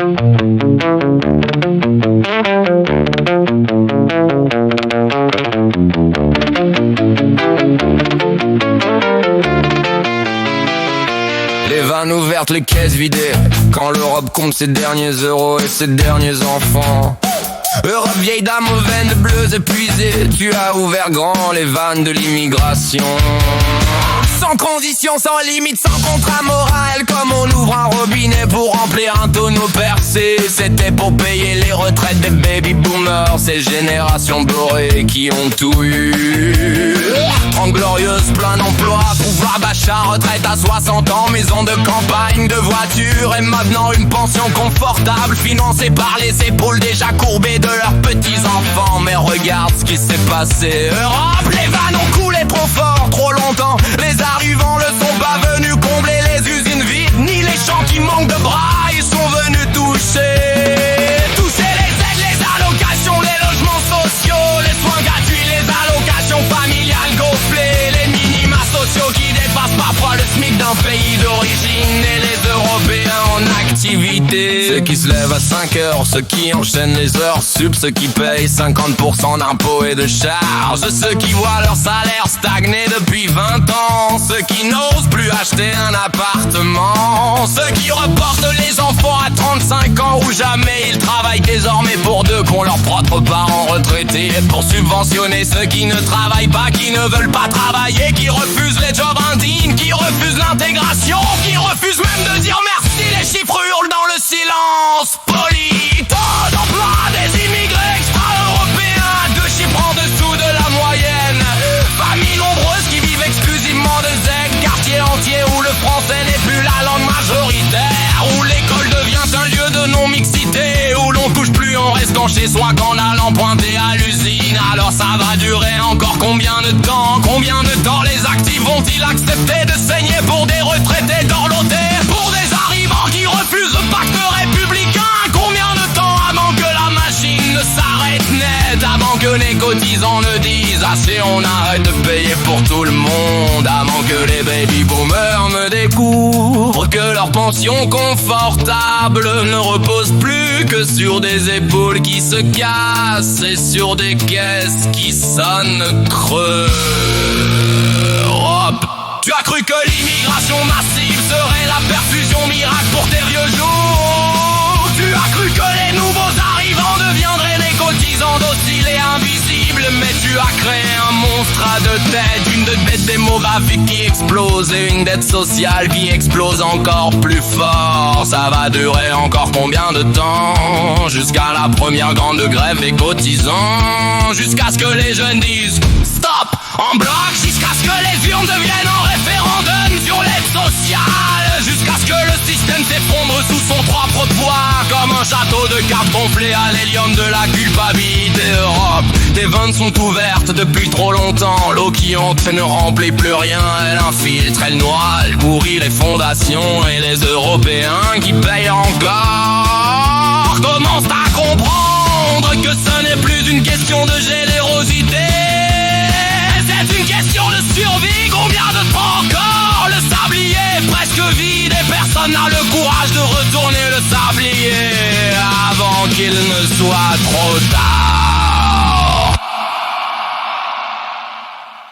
Les vannes ouvertes, les caisses vidées, quand l'Europe compte ses derniers euros et ses derniers enfants. Europe vieille dame aux veines bleues épuisées, tu as ouvert grand les vannes de l'immigration. Sans condition, sans limite, sans contrat moral, comme on ouvre un robinet pour remplir un tonneau percé. C'était pour payer les retraites des baby boomers, ces générations dorées qui ont tout eu. 30 glorieuses, plein d'emplois, pouvoir d'achat, retraite à 60 ans, maison de campagne, de voiture, et maintenant une pension confortable, financée par les épaules déjà courbées de leurs petits-enfants. Mais regarde ce qui s'est passé. Europe, les vannes ont coulé trop fort, trop longtemps. Les arrivants ne sont pas venus combler les usines vides, ni les champs qui manquent de bras, ils sont venus toucher les aides, les allocations, les logements sociaux, les soins gratuits, les allocations familiales gonflées, les minima sociaux qui dépassent parfois le SMIC d'un pays d'origine, et les Européens en activité. Ceux qui se lèvent à 5 heures, ceux qui enchaînent les heures sup, ceux qui payent 50% d'impôts et de charges, ceux qui voient leur salaire stagner depuis 20 ans, ceux qui n'osent plus acheter un appartement, ceux qui reportent les enfants à 35 ans ou jamais. Ils travaillent désormais pour deux qu'ont leurs propres parents retraités, pour subventionner ceux qui ne travaillent pas, qui ne veulent pas travailler, qui refusent les jobs indignes, qui refusent l'intégration, qui refusent même de dire merci. Les chiffres hurlent dans le silence poli. Taux d'emploi des immigrés extra-européens, 2 chiffres en dessous de la moyenne. Familles nombreuses qui vivent exclusivement de zèques, quartiers entiers où le français n'est plus la langue majoritaire, où l'école devient un lieu de non-mixité, où l'on touche plus en restant chez soi qu'en allant pointer à l'usine. Alors ça va durer encore combien de temps? Combien de temps les actifs vont-ils accepter de saigner pour des retraités dorlotés, pour des arrivants qui refusent le pacte républicain? Combien de temps avant que la machine ne s'arrête net, avant que les cotisants ne disent assez, on arrête de payer pour tout le monde, avant que les baby boomers me découvrent que leur pension confortable ne repose plus que sur des épaules qui se cassent et sur des caisses qui sonnent creux. Europe, tu as cru que l'immigration massive serait la perfusion miracle pour tes vieux jours. Tu as cru que les nouveaux arrivants deviendraient des cotisants dociles et invisibles, mais tu as créé un monstre à 2 têtes, une dette démographique qui explose et une dette sociale qui explose encore plus fort. Ça va durer encore combien de temps? Jusqu'à la première grande grève des cotisants, jusqu'à ce que les jeunes disent stop en bloc, jusqu'à ce que les urnes deviennent en référendum sur l'aide sociale, jusqu'à ce que le système s'effondre sous son propre poids, comme un château de cartes gonflé à l'hélium de la culpabilité. Europe, tes vannes sont ouvertes depuis trop longtemps, l'eau qui entre ne remplit plus rien, elle infiltre, elle noie, elle pourrit les fondations, et les Européens qui payent encore commencent à comprendre que ce n'est plus une question de générosité, c'est une question de survie. Combien de temps encore? Le sablier est presque vide et personne n'a le courage de retourner le sablier avant qu'il ne soit trop tard.